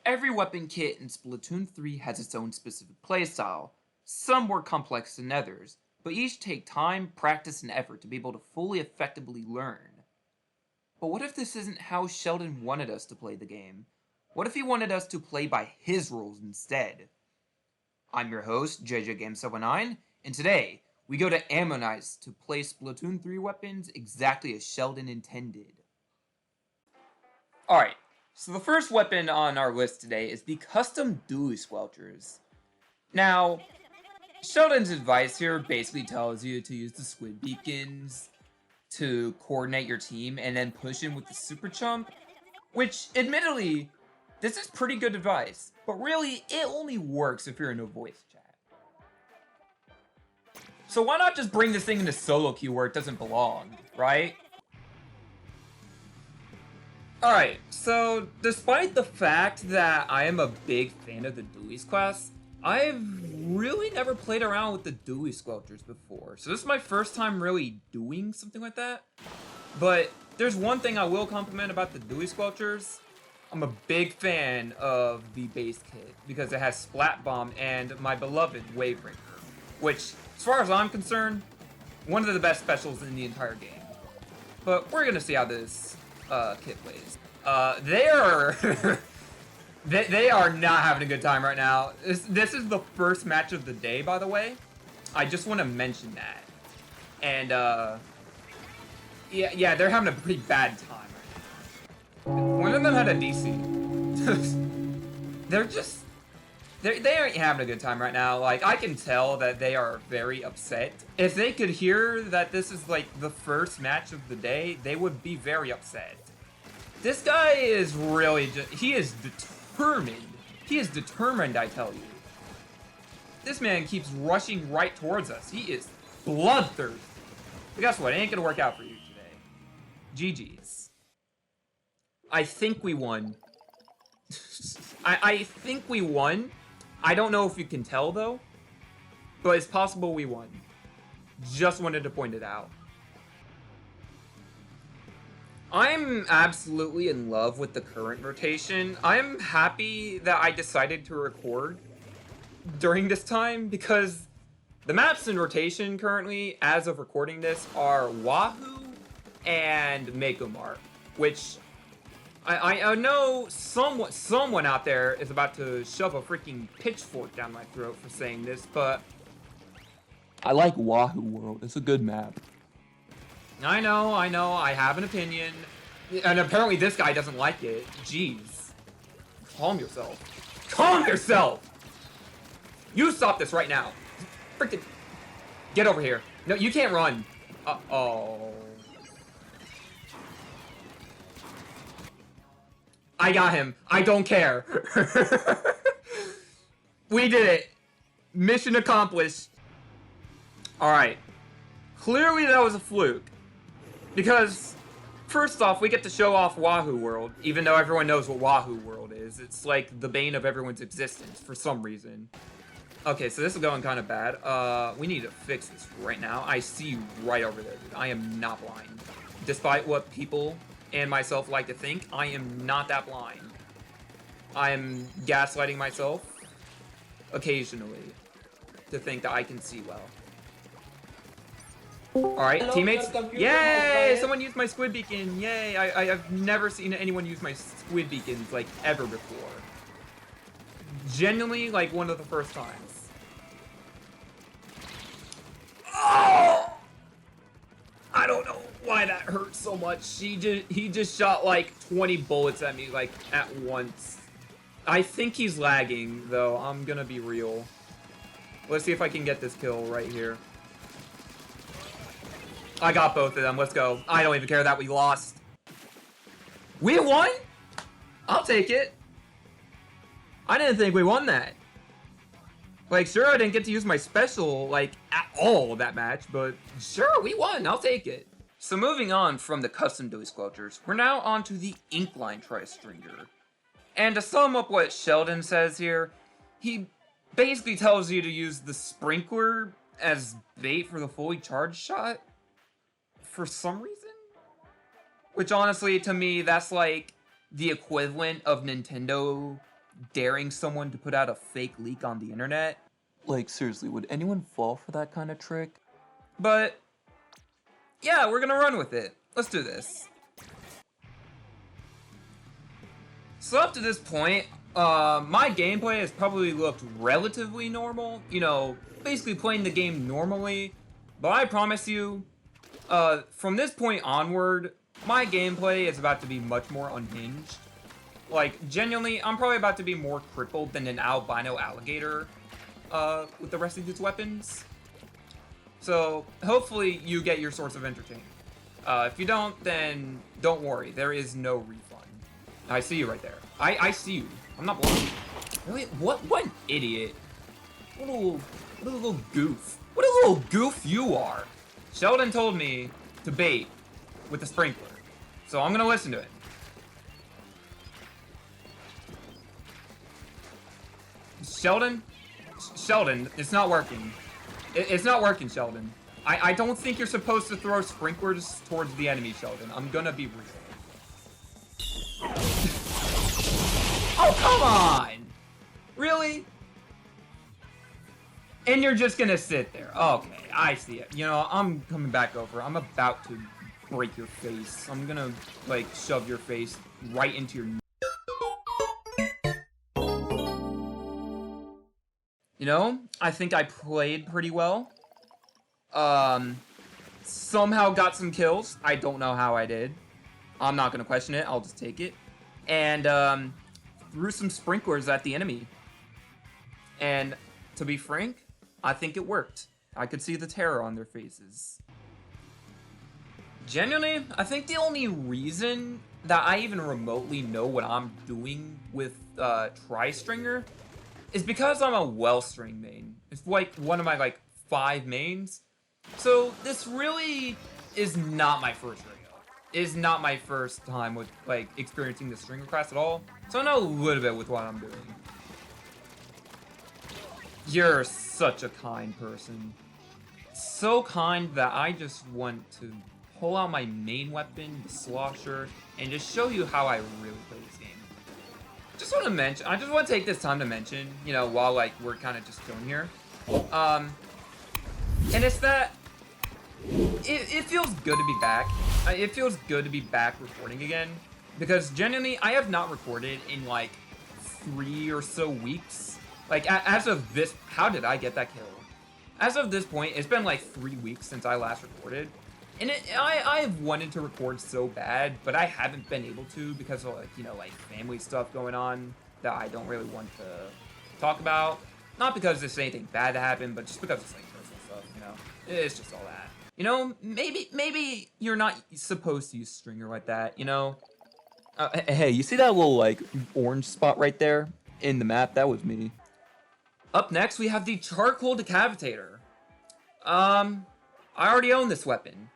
Every weapon kit in Splatoon 3 has its own specific playstyle, some more complex than others, but each take time, practice, and effort to be able to fully effectively learn. But what if this isn't how Sheldon wanted us to play the game? What if he wanted us to play by his rules instead? I'm your host, JJGame79, and today, we go to Ammonites to play Splatoon 3 weapons exactly as Sheldon intended. Alright, so the first weapon on our list today is the custom Dualie Squelchers. Now, Sheldon's advice here basically tells you to use the squid beacons to coordinate your team and then push in with the super chump, which, admittedly, this is pretty good advice, but really, it only works if you're in a voice chat. So why not just bring this thing into solo queue where it doesn't belong, right? Alright, so despite the fact that I am a big fan of the Dualies class, I've really never played around with the Dualie Squelchers before, so this is my first time really doing something like that. But there's one thing I will compliment about the Dualie Squelchers. I'm a big fan of the base kit because it has Splat Bomb and my beloved Wavebreaker, which, as far as I'm concerned, one of the best specials in the entire game. But we're gonna see how this kit plays. They are they are not having a good time right now. This is the first match of the day, by the way. I just want to mention that. And yeah, they're having a pretty bad time right now. One of them had a DC. They aren't having a good time right now. Like, I can tell that they are very upset. If they could hear that this is like the first match of the day, they would be very upset. This guy is really he is determined. He is determined, I tell you. This man keeps rushing right towards us. He is bloodthirsty. But guess what? It ain't gonna work out for you today. GG's. I think we won. I think we won. I don't know if you can tell, though. But it's possible we won. Just wanted to point it out. I'm absolutely in love with the current rotation. I'm happy that I decided to record during this time because the maps in rotation currently, as of recording this, are Wahoo and Mekomar, which I know someone out there is about to shove a freaking pitchfork down my throat for saying this, but I like Wahoo World. It's a good map. I know, I have an opinion. And apparently this guy doesn't like it. Jeez. Calm yourself. Calm yourself! You stop this right now. Freaking... Get over here. No, you can't run. Uh-oh. I got him. I don't care. We did it. Mission accomplished. Alright. Clearly that was a fluke. Because, first off, we get to show off Wahoo World, even though everyone knows what Wahoo World is. It's like the bane of everyone's existence, for some reason. Okay, so this is going kind of bad. We need to fix this right now. I see you right over there, dude. I am not blind. Despite what people and myself like to think, I am not that blind. I am gaslighting myself, occasionally, to think that I can see well. Alright, teammates. Yay! Someone used my squid beacon. Yay! I've never seen anyone use my squid beacons, like, ever before. Genuinely, like, one of the first times. Oh! I don't know why that hurt so much. He just shot, like, 20 bullets at me, like, at once. I think he's lagging, though. I'm gonna be real. Let's see if I can get this kill right here. I got both of them. Let's go. I don't even care that we lost. We won? I'll take it. I didn't think we won that. Like, sure, I didn't get to use my special, like, at all that match, but sure, we won. I'll take it. So moving on from the custom Dualie Squelchers, we're now on to the Inkline Tri-Stringer. And to sum up what Sheldon says here, he basically tells you to use the sprinkler as bait for the fully charged shot. For some reason? Which honestly, to me, that's like the equivalent of Nintendo daring someone to put out a fake leak on the internet. Like, seriously, would anyone fall for that kind of trick? But, yeah, we're gonna run with it. Let's do this. So up to this point, my gameplay has probably looked relatively normal. You know, basically playing the game normally. But I promise you, from this point onward, my gameplay is about to be much more unhinged. Like, genuinely, I'm probably about to be more crippled than an albino alligator with the rest of these weapons. So, hopefully you get your source of entertainment. If you don't, then don't worry. There is no refund. I see you right there. I see you. I'm not blind. Really? What an idiot. What a little goof. What a little goof you are. Sheldon told me to bait with the sprinkler. So I'm gonna listen to it. Sheldon, it's not working. It's not working, Sheldon. I don't think you're supposed to throw sprinklers towards the enemy, Sheldon. I'm gonna be real. Oh, come on! Really? And you're just gonna sit there. Okay, I see it. You know, I'm coming back over. I'm about to break your face. I'm gonna, like, shove your face right into your... You know, I think I played pretty well. Somehow got some kills. I don't know how I did. I'm not gonna question it. I'll just take it. And, threw some sprinklers at the enemy. And, to be frank, I think it worked. I could see the terror on their faces. Genuinely, I think the only reason that I even remotely know what I'm doing with Tri-Stringer is because I'm a Wellstring main. It's like one of my like 5 mains. So this really is not my first rig up. It is not my first time with like experiencing the Stringer class at all. So I know a little bit with what I'm doing. You're such a kind person. So kind that I just want to pull out my main weapon, the Slosher, and just show you how I really play this game. Just want to mention, I just want to take this time to mention, you know, while like we're kind of just chilling here. And it's that it feels good to be back. It feels good to be back recording again, because genuinely I have not recorded in like 3 or so weeks. Like as of this, how did I get that kill? As of this point, it's been like 3 weeks since I last recorded. And I've wanted to record so bad, but I haven't been able to because of like, you know, like family stuff going on that I don't really want to talk about. Not because there's anything bad that happened, but just because it's like personal stuff, you know? It's just all that. You know, maybe you're not supposed to use Stringer like that, you know? Hey, you see that little like orange spot right there in the map? That was me. Up next, we have the Charcoal Decapitator. I already own this weapon.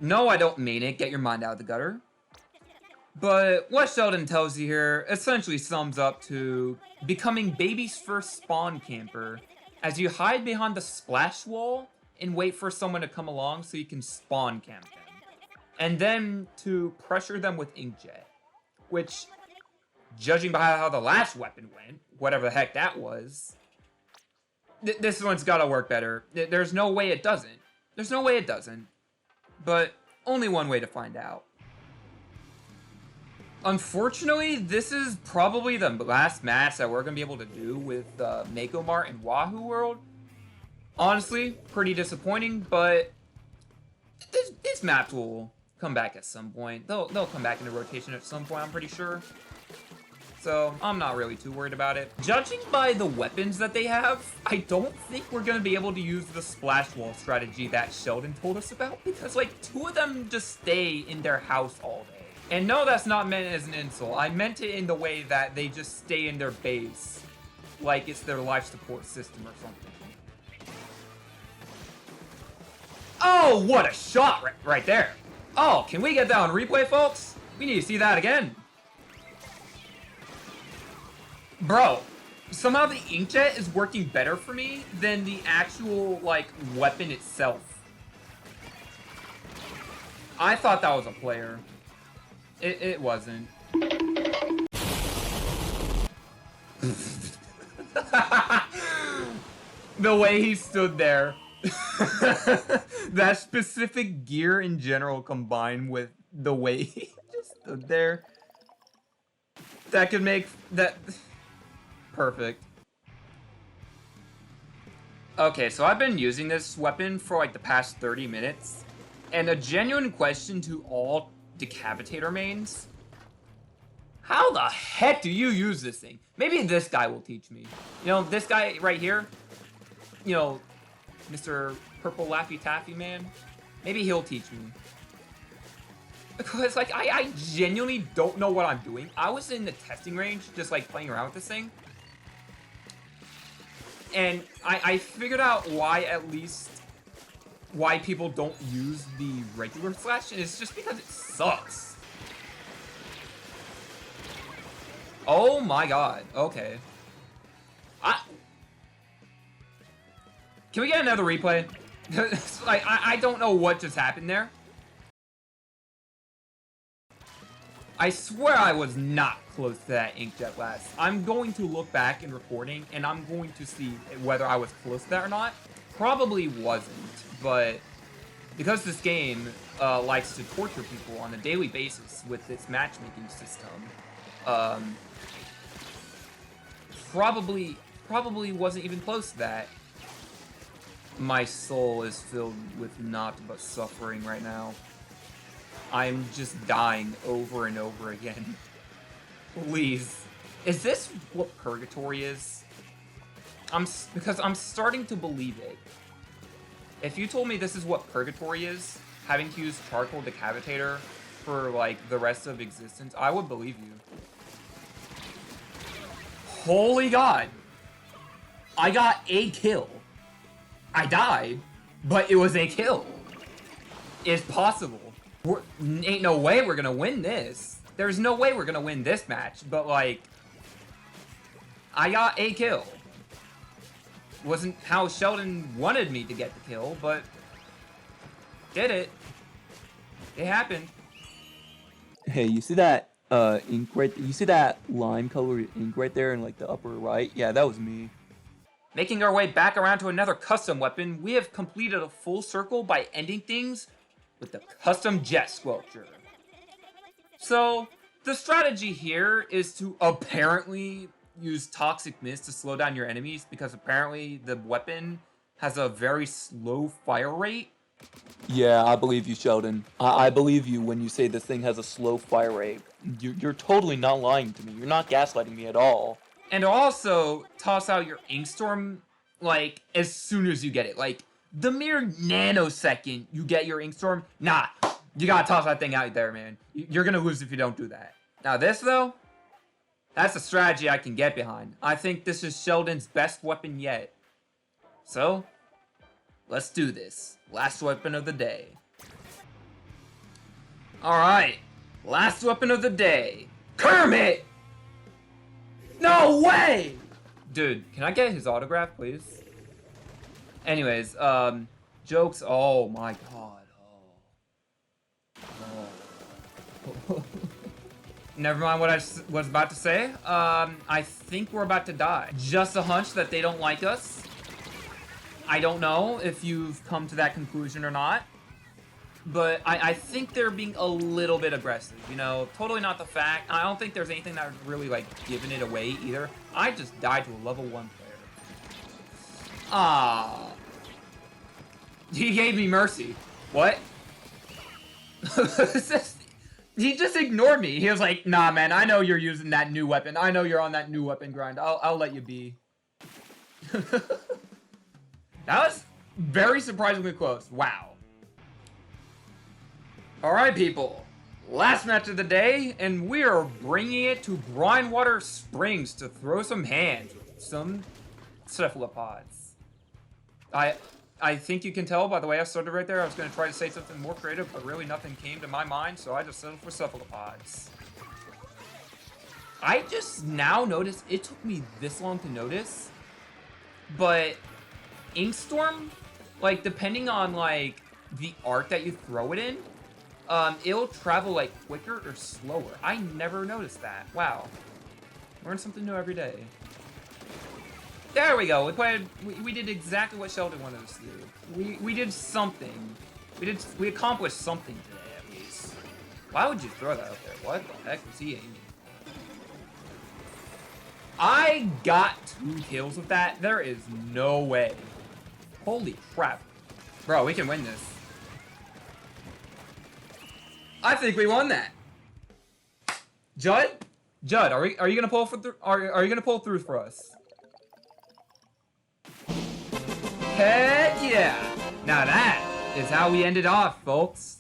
No, I don't mean it. Get your mind out of the gutter. But what Sheldon tells you here essentially sums up to becoming baby's first spawn camper as you hide behind the splash wall and wait for someone to come along so you can spawn camp them. And then to pressure them with inkjet, which, judging by how the last weapon went, whatever the heck that was, this one's gotta work better. There's no way it doesn't. There's no way it doesn't. But only one way to find out. Unfortunately, this is probably the last match that we're gonna be able to do with Mako Mart and Wahoo World. Honestly, pretty disappointing, but these maps will come back at some point. They'll come back into rotation at some point, I'm pretty sure. So, I'm not really too worried about it. Judging by the weapons that they have, I don't think we're gonna be able to use the splash wall strategy that Sheldon told us about, because like 2 of them just stay in their house all day. And no, that's not meant as an insult. I meant it in the way that they just stay in their base, like it's their life support system or something. Oh, what a shot right there. Oh, can we get that on replay, folks? We need to see that again. Bro, somehow the inkjet is working better for me than the actual, like, weapon itself. I thought that was a player. It wasn't. The way he stood there. That specific gear in general combined with the way he just stood there. That could make that perfect. Okay, so I've been using this weapon for like the past 30 minutes. And a genuine question to all Decapitator mains. How the heck do you use this thing? Maybe this guy will teach me. You know, this guy right here. You know, Mr. Purple Laffy Taffy Man. Maybe he'll teach me. Because, like, I genuinely don't know what I'm doing. I was in the testing range, just, like, playing around with this thing. And I figured out why people don't use the regular slash, and it's just because it sucks. Oh my god, okay. Can we get another replay? Like, I don't know what just happened there. I swear I was not close to that inkjet blast. I'm going to look back in recording, and I'm going to see whether I was close to that or not. Probably wasn't, but because this game likes to torture people on a daily basis with its matchmaking system, probably wasn't even close to that. My soul is filled with naught but suffering right now. I'm just dying over and over again. Please. Is this what purgatory is? Because I'm starting to believe it. If you told me this is what purgatory is, having to use charcoal decapitator for like the rest of existence, I would believe you. Holy god. I got a kill. I died, but it was a kill. It's possible. Ain't no way we're gonna win this. There's no way we're gonna win this match, but like, I got a kill. Wasn't how Sheldon wanted me to get the kill, but did it. It happened. Hey, you see that ink right? You see that lime colored ink right there in like the upper right? Yeah, that was me. Making our way back around to another custom weapon, we have completed a full circle by ending things with the custom Jet Squelcher. So, the strategy here is to apparently use Toxic Mist to slow down your enemies, because apparently the weapon has a very slow fire rate. Yeah, I believe you, Sheldon. I believe you when you say this thing has a slow fire rate. You're totally not lying to me. You're not gaslighting me at all. And also, toss out your Inkstorm, like, as soon as you get it. Like, the mere nanosecond you get your Inkstorm, nah, you gotta toss that thing out there, man. You're gonna lose if you don't do that. Now this, though, that's a strategy I can get behind. I think this is Sheldon's best weapon yet. So, let's do this. Last weapon of the day. Alright, last weapon of the day. Kermit! No way! Dude, can I get his autograph, please? Anyways, jokes. Oh my god. Oh. Never mind what I was about to say. I think we're about to die. Just a hunch that they don't like us. I don't know if you've come to that conclusion or not. But I think they're being a little bit aggressive, you know, totally not the fact. I don't think there's anything that really, like, giving it away either. I just died to a level 1 player. Ah. He gave me mercy. What? He just ignored me. He was like, nah, man, I know you're using that new weapon. I know you're on that new weapon grind. I'll let you be. That was very surprisingly close. Wow. Alright, people, last match of the day, and we are bringing it to Grindwater Springs to throw some hands with some cephalopods. I think you can tell by the way I started right there, I was going to try to say something more creative, but really nothing came to my mind, so I just settled for cephalopods. I just now noticed, it took me this long to notice, but Inkstorm, like, depending on, like, the arc that you throw it in, it'll travel, like, quicker or slower. I never noticed that. Wow. Learn something new every day. There we go. We did exactly what Sheldon wanted us to do. We did something. We accomplished something today at least. Why would you throw that out there? What the heck was he aiming? I got 2 kills with that. There is no way. Holy crap. Bro, we can win this. I think we won that. Judd, are you gonna pull are you gonna pull through for us? Heck yeah! Now that is how we ended off, folks.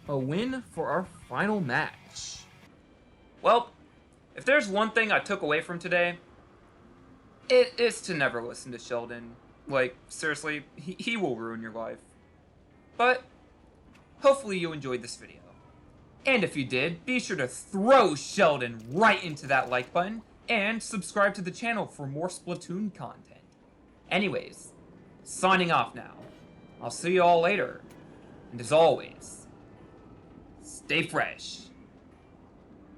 A win for our final match. Well, if there's one thing I took away from today, it is to never listen to Sheldon. Like, seriously, he will ruin your life. But hopefully you enjoyed this video. And if you did, be sure to throw Sheldon right into that like button and subscribe to the channel for more Splatoon content. Anyways, signing off now. I'll see you all later. And as always, stay fresh.